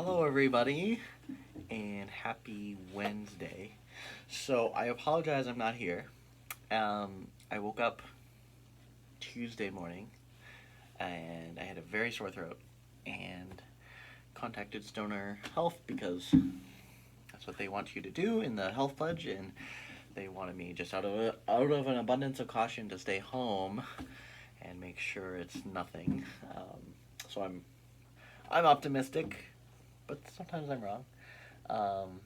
Hello, everybody, and happy Wednesday. So, I apologize I'm not here. I woke up Tuesday morning and I had a very sore throat and contacted Stoner Health because that's what they want you to do in the health pledge, and they wanted me just out of an abundance of caution to stay home and make sure it's nothing. So I'm optimistic, but sometimes I'm wrong. Um,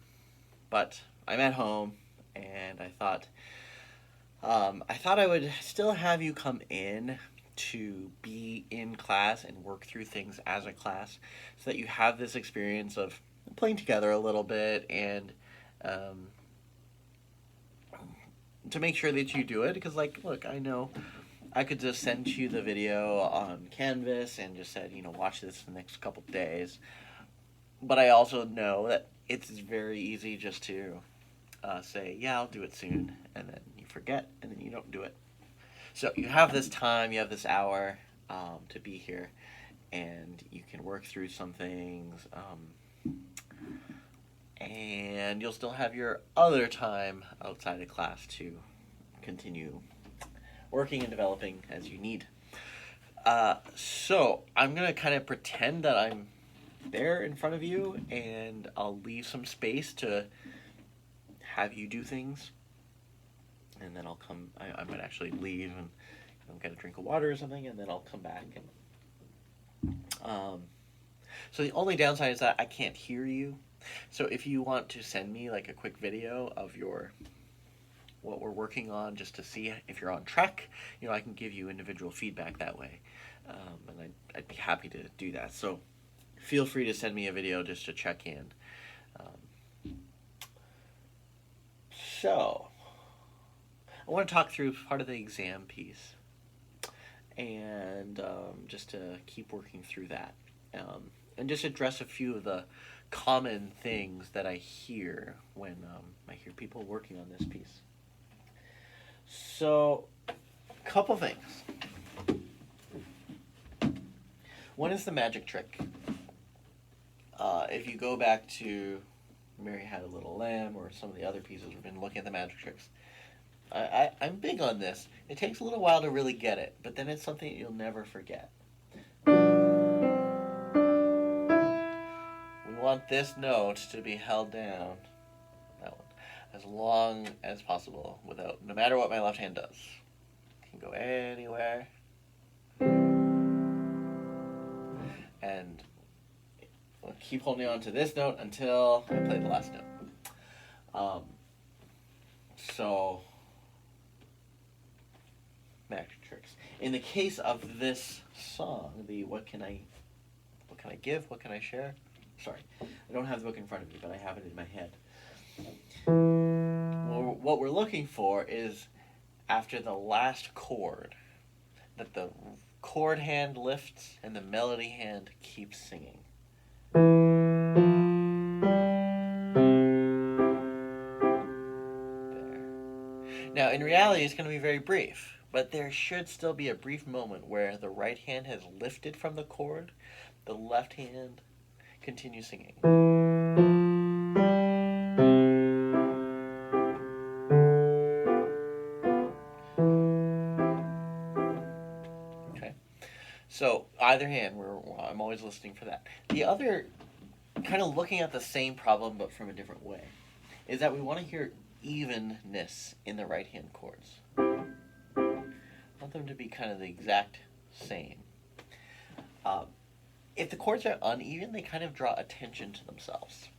but I'm at home, and I thought I would still have you come in to be in class and work through things as a class, so that you have this experience of playing together a little bit, and um, to make sure that you do it. Because, like, look, I know I could just send you the video on Canvas and just said, watch this for the next couple days. But I also know that it's very easy just to say, yeah, I'll do it soon, and then you forget, and then you don't do it. So you have this time, you have this hour to be here, and you can work through some things, and you'll still have your other time outside of class to continue working and developing as you need. So I'm going to kind of pretend that I'm there in front of you, and I'll leave some space to have you do things, and then I'll come. I might actually leave and get a drink of water or something, and then I'll come back. So the only downside is that I can't hear you. So if you want to send me like a quick video of what we're working on, just to see if you're on track, I can give you individual feedback that way, and I'd be happy to do that. So feel free to send me a video just to check in. So I want to talk through part of the exam piece, and just to keep working through that, and just address a few of the common things that I hear when I hear people working on this piece. So, a couple things. One is the magic trick. If you go back to Mary Had a Little Lamb or some of the other pieces, we've been looking at the magic tricks. I'm big on this. It takes a little while to really get it, but then it's something that you'll never forget. We want this note to be held down, that one, as long as possible, no matter what my left hand does. It can go anywhere. And I'll keep holding on to this note until I play the last note. So, magic tricks. In the case of this song, the what can I give, what can I share? Sorry, I don't have the book in front of me, but I have it in my head. Well, what we're looking for is, after the last chord, that the chord hand lifts and the melody hand keeps singing. Now, in reality, it's going to be very brief, but there should still be a brief moment where the right hand has lifted from the chord, the left hand continues singing. Okay, so either hand, I'm always listening for that. The other, kind of looking at the same problem but from a different way, is that we want to hear evenness in the right hand chords. I want them to be kind of the exact same. If the chords are uneven, they kind of draw attention to themselves.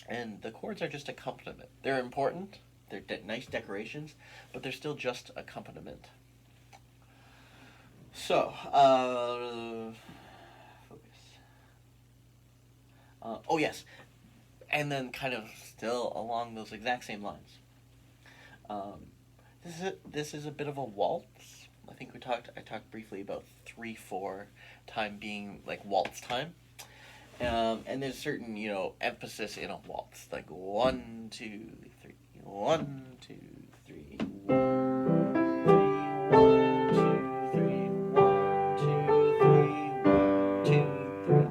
And the chords are just accompaniment. They're important, they're nice decorations, but they're still just accompaniment. So, focus. Oh yes, and then kind of still along those exact same lines. This is a bit of a waltz. I think I talked briefly about 3/4 time being like waltz time. And there's certain, emphasis in a waltz, like 1, 2, 3, 1, 2, 3, 1, 2, 3, 1, 2, 3, 1, 2, 3.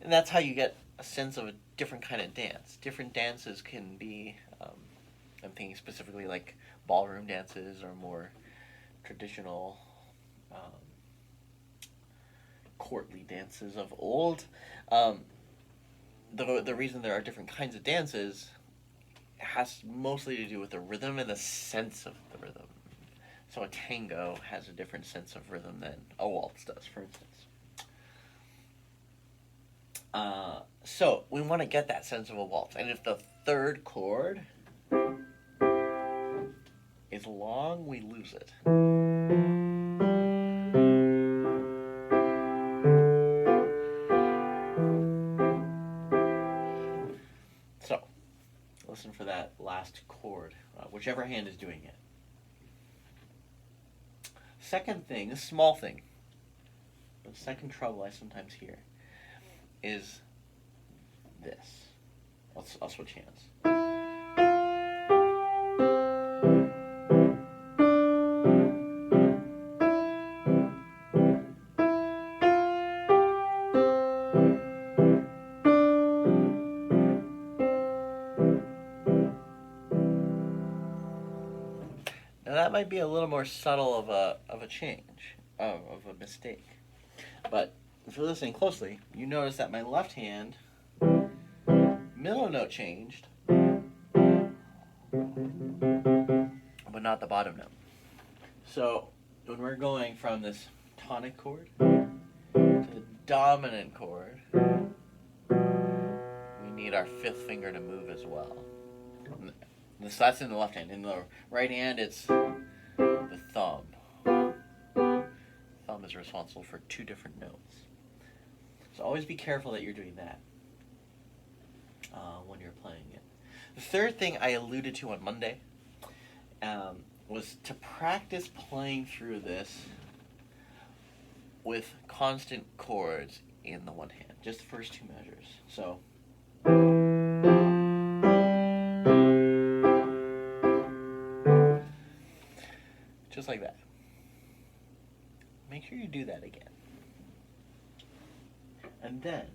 And that's how you get a sense of a different kind of dance. Different dances can be, I'm thinking specifically like ballroom dances or more traditional courtly dances of old. Um, the reason there are different kinds of dances has mostly to do with the rhythm and the sense of the rhythm. So a tango has a different sense of rhythm than a waltz does, for instance. So we want to get that sense of a waltz, and if the third chord is long, we lose it. So listen for that last chord, whichever hand is doing it. Second thing, a small thing, but second trouble I sometimes hear is this. I'll switch hands. Now that might be a little more subtle of a change, of a mistake. But if you're listening closely, you notice that my left hand middle note changed, but not the bottom note. So when we're going from this tonic chord to the dominant chord, we need our fifth finger to move as well. So that's in the left hand. In the right hand, it's the thumb. Thumb is responsible for two different notes. So always be careful that you're doing that when you're playing it. The third thing I alluded to on Monday was to practice playing through this with constant chords in the one hand, just the first two measures. So just like that. Make sure you do that again. And then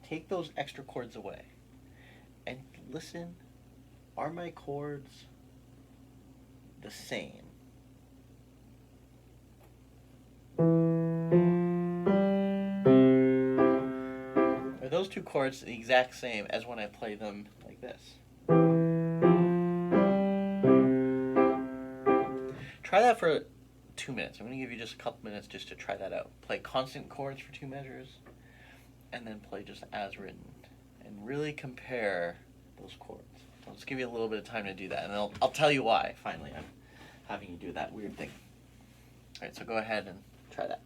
take those extra chords away and listen. Are my chords the same? Are those two chords the exact same as when I play them like this? Try that for 2 minutes. I'm going to give you just a couple minutes just to try that out. Play constant chords for 2 measures, and then play just as written. And really compare those chords. I'll just give you a little bit of time to do that, and I'll tell you why, finally, I'm having you do that weird thing. All right, so go ahead and try that.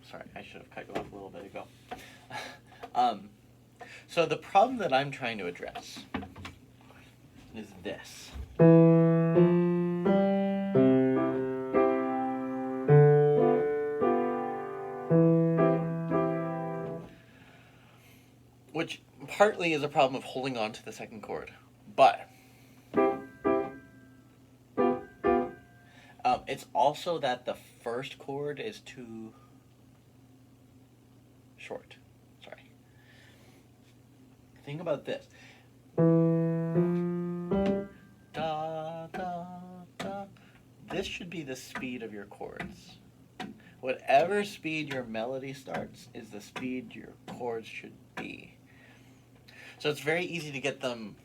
Sorry, I should have cut you off a little bit ago. So the problem that I'm trying to address is this. partly is a problem of holding on to the second chord, but it's also that the first chord is too short. Sorry. Think about this. Da, da, da. This should be the speed of your chords. Whatever speed your melody starts is the speed your chords should be. So it's very easy to get them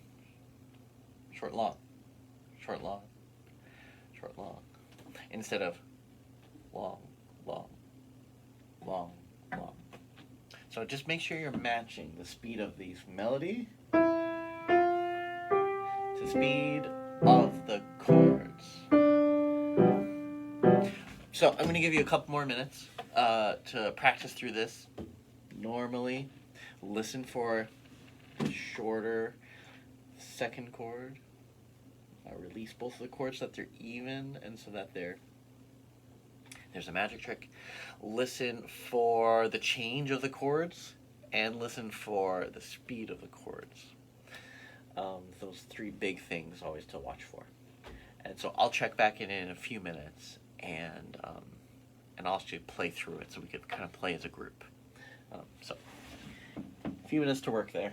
short, long, short, long, short, long, instead of long, long, long, long. So just make sure you're matching the speed of these melody to speed of the chords. So I'm going to give you a couple more minutes to practice through this. Normally, listen for the shorter second chord. Release both of the chords so that they're even and so that there's a magic trick. Listen for the change of the chords and listen for the speed of the chords. Those three big things always to watch for. And so I'll check back in a few minutes and I'll actually play through it so we could kind of play as a group. So a few minutes to work there.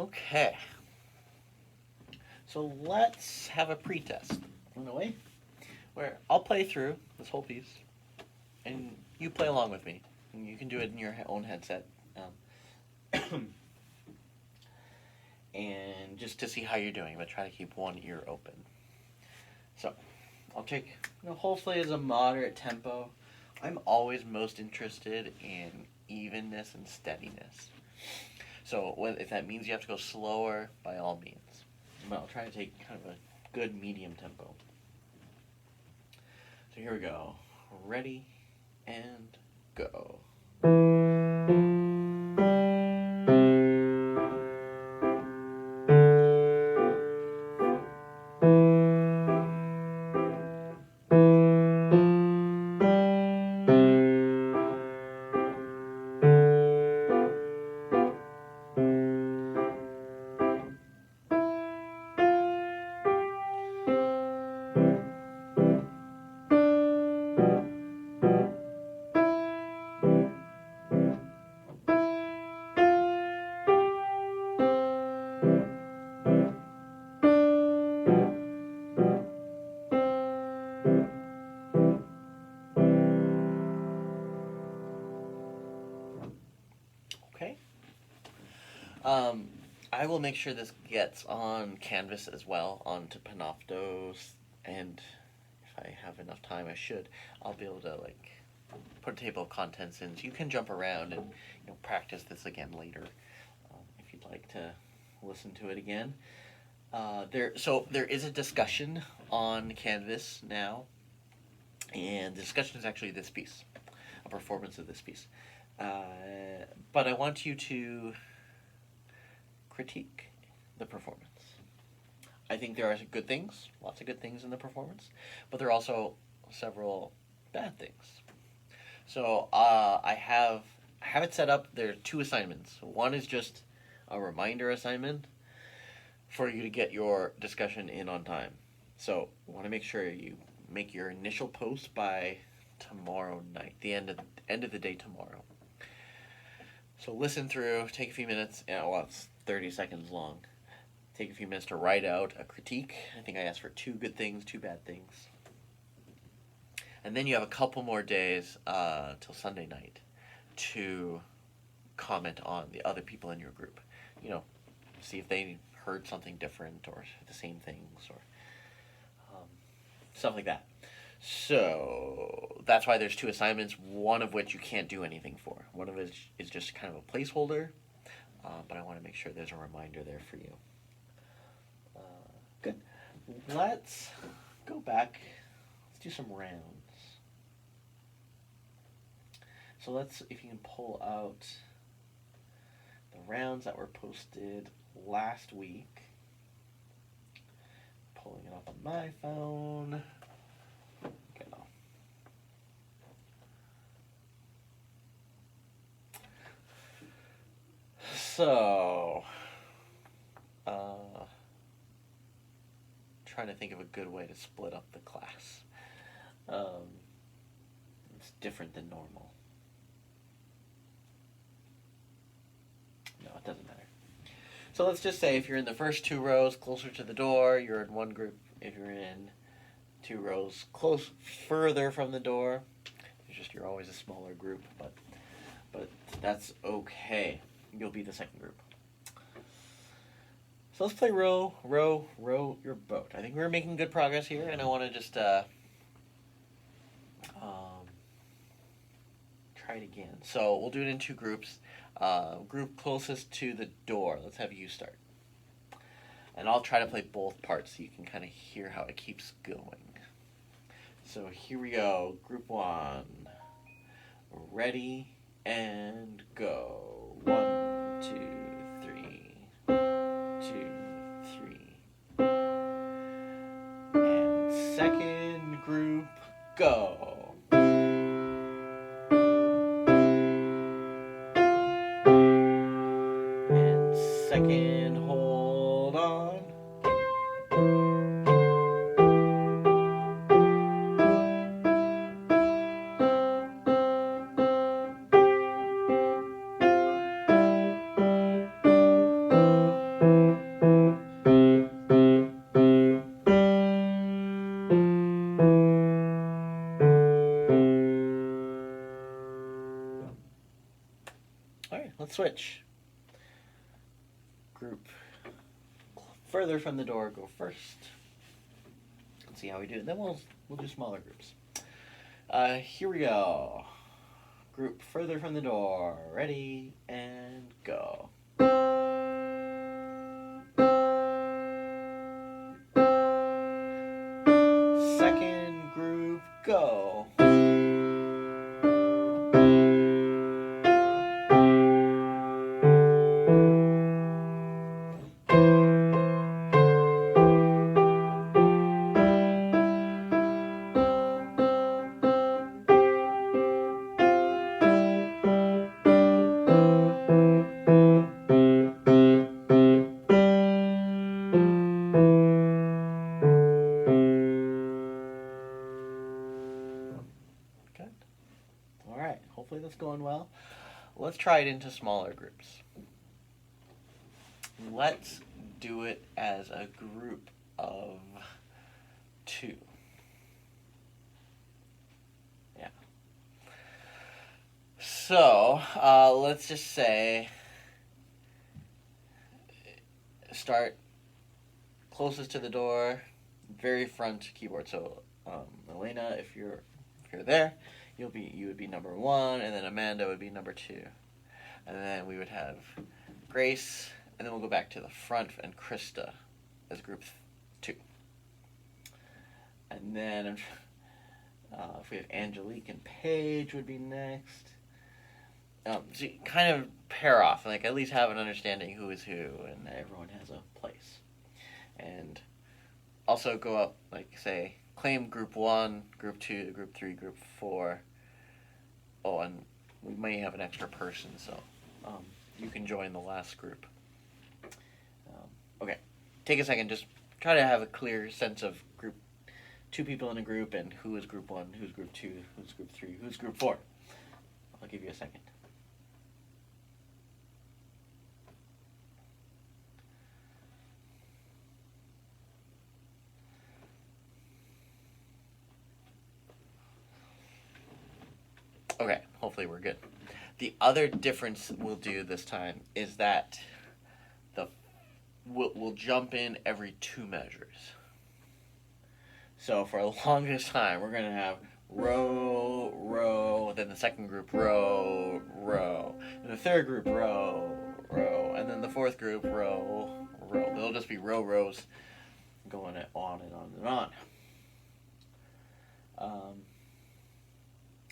Okay. So let's have a pretest in a way where I'll play through this whole piece and you play along with me. And you can do it in your own headset. And just to see how you're doing, but try to keep one ear open. So I'll take, hopefully as a moderate tempo. I'm always most interested in evenness and steadiness. So if that means you have to go slower, by all means. But I'll try to take kind of a good medium tempo. So here we go. Ready and go. Okay. I will make sure this gets on canvas as well, onto Panoptos, and if I have enough time, I should. I'll be able to put a table of contents in, so you can jump around and practice this again later, if you'd like to listen to it again. There is a discussion on Canvas now, and the discussion is actually this piece, a performance of this piece. But I want you to critique the performance. I think there are good things, lots of good things in the performance, but there are also several bad things. So I have it set up. There are two assignments. One is just a reminder assignment for you to get your discussion in on time. So I want to make sure you make your initial post by tomorrow night, the end of the day tomorrow. So listen through, take a few minutes. It's 30 seconds long. Take a few minutes to write out a critique. I think I asked for 2 good things, 2 bad things. And then you have a couple more days till Sunday night to comment on the other people in your group. See if they heard something different or the same things or stuff like that. So that's why there's 2 assignments, one of which you can't do anything for. One of it is just kind of a placeholder, but I want to make sure there's a reminder there for you. Good. Let's go back. Let's do some rounds. So if you can pull out the rounds that were posted last week. Pulling it up on my phone. So, trying to think of a good way to split up the class. It's different than normal. No, it doesn't matter. So let's just say if you're in the first 2 rows closer to the door, you're in one group. If you're in 2 rows further from the door, you're always a smaller group, but that's okay. You'll be the second group. So let's play row your boat. I think we're making good progress here, and I want to just try it again. So we'll do it in 2 groups. Group closest to the door. Let's have you start. And I'll try to play both parts so you can kind of hear how it keeps going. So here we go. Group 1. Ready and go. 1, 2, 3. 2, 3. And second group, go. And second, hold on. let's switch. Group further from the door, go first. Let's see how we do. Then we'll do smaller groups. Here we go. Group further from the door. Ready and go. Second group, go. Good. All right, hopefully that's going well. Let's try it into smaller groups. Let's do it as a group of 2. Yeah. So, let's just say, start closest to the door, very front keyboard. So, Elena, if you're there, you would be number 1, and then Amanda would be number 2, and then we would have Grace, and then we'll go back to the front and Krista as group 2, and then if we have Angelique and Paige would be next. So you kind of pair off, like at least have an understanding who is who, and everyone has a place, and also go up, like say, claim group 1, group 2, group 3, group 4. Oh, and we may have an extra person, so you can join the last group. Okay, take a second, just try to have a clear sense of group, 2 people in a group, and who is group 1, who's group 2, who's group 3, who's group 4. I'll give you a second. Okay, hopefully we're good. The other difference we'll do this time is that we'll jump in every 2 measures. So for the longest time, we're going to have row, row, then the second group, row, row, and the third group, row, row, and then the fourth group, row, row. There'll just be row, rows going on and on and on.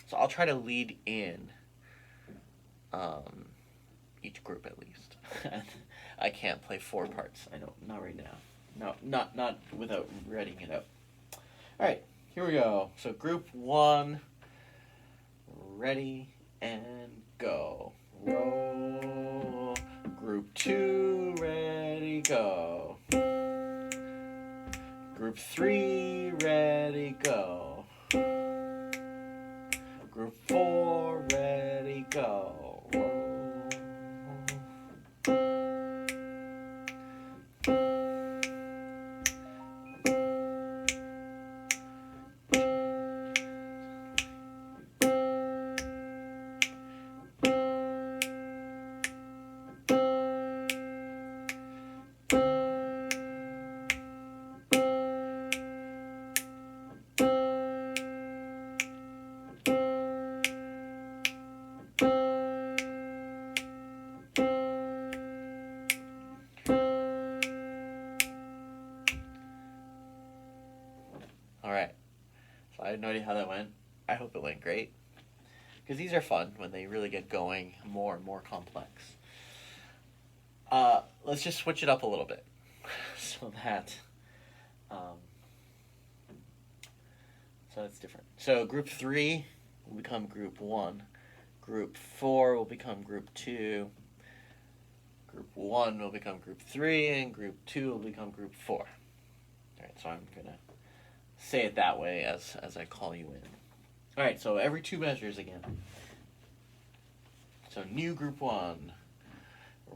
So I'll try to lead in each group at least. I can't play 4 parts. I know, not right now. No, not without reading it out. All right, here we go. So group 1, ready and go. Roll. Group 2, ready, go. Group 3, ready, go. Group 4, ready, go. Alright, so I have no idea how that went. I hope it went great. Because these are fun when they really get going, more and more complex. Let's just switch it up a little bit. So that's different. So group 3 will become group 1. Group 4 will become group 2. Group 1 will become group 3, and group 2 will become group 4. Alright, so I'm going to say it that way as I call you in. Alright, so every 2 measures again. So new group 1.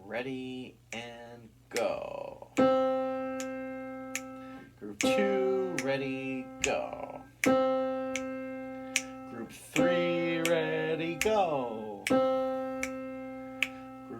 Ready and go. Group 2, ready, go. Group 3, ready, go. Group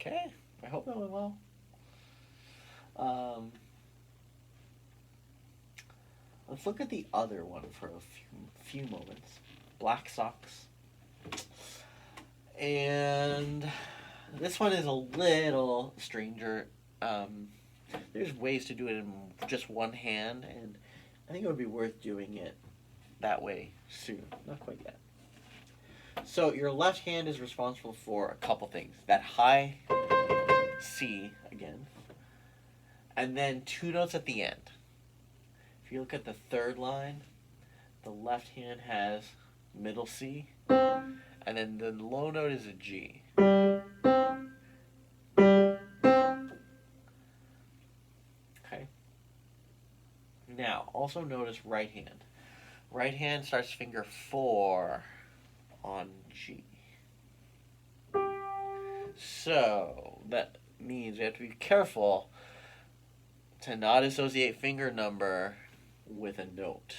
Okay, I hope that went well. Let's look at the other one for a few moments. Black socks. And this one is a little stranger. There's ways to do it in just one hand, and I think it would be worth doing it that way soon. Not quite yet. So your left hand is responsible for a couple things. That high C again, and then two notes at the end. If you look at the third line, the left hand has middle C, and then the low note is a G. Okay. Now, also notice right hand. Right hand starts finger 4 on G. So, that means we have to be careful to not associate finger number with a note.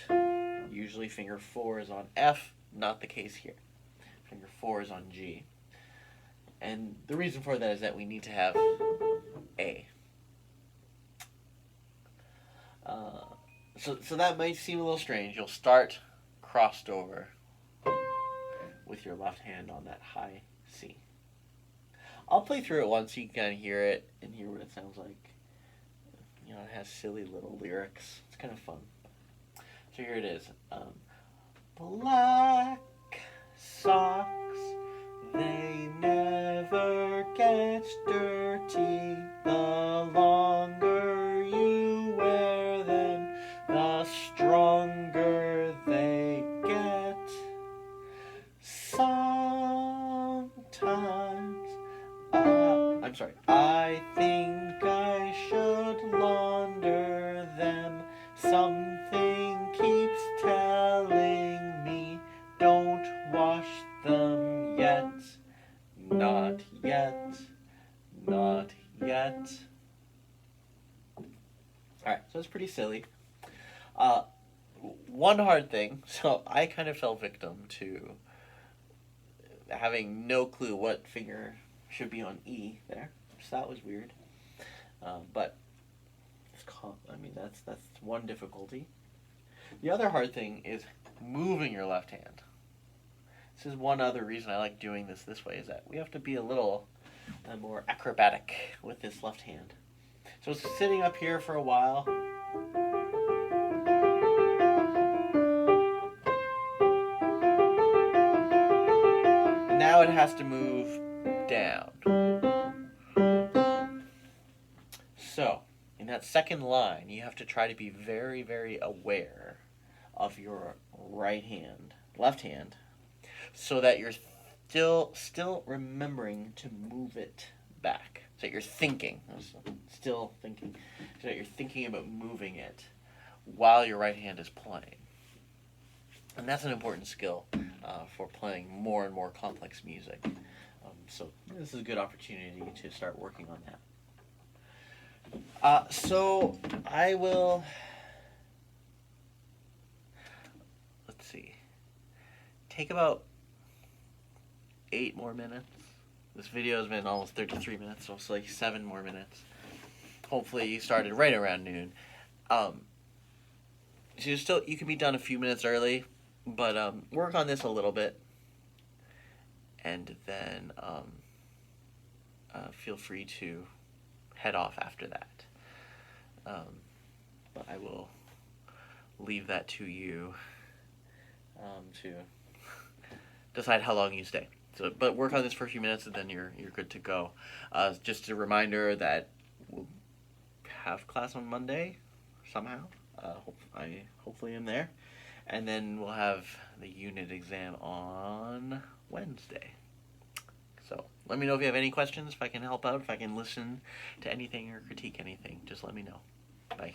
Usually finger 4 is on F, not the case here. Finger 4 is on G. And the reason for that is that we need to have A. So that might seem a little strange. You'll start crossed over with your left hand on that high C. I'll play through it once so you can kind of hear it and hear what it sounds like. You know, it has silly little lyrics. It's kind of fun. So here it is. Black socks, they never get dirty. The longer you wear them, the stronger they get. Sometimes, I think I should launder them. Something keeps telling me, don't wash them yet. Not yet. Not yet. Alright, so it's pretty silly. One hard thing, so I kind of fell victim to having no clue what finger should be on E there. So that was weird. But that's one difficulty. The other hard thing is moving your left hand. This is one other reason I like doing this way, is that we have to be a little more acrobatic with this left hand. So it's sitting up here for a while. And now it has to move down. So, in that second line, you have to try to be very, very aware of your left hand, so that you're still remembering to move it back. So that you're still thinking, so that you're thinking about moving it while your right hand is playing. And that's an important skill for playing more and more complex music. So this is a good opportunity to start working on that. So I will, let's see, take about 8 more minutes. This video has been almost 33 minutes, so it's like 7 more minutes. Hopefully you started right around noon. So you can be done a few minutes early, but work on this a little bit, and then feel free to head off after that. But I will leave that to you to decide how long you stay. So, but work on this for a few minutes, and then you're good to go. Just a reminder that we'll have class on Monday somehow. I hopefully am there, and then we'll have the unit exam on Wednesday. So let me know if you have any questions, if I can help out, if I can listen to anything or critique anything. Just let me know. Bye.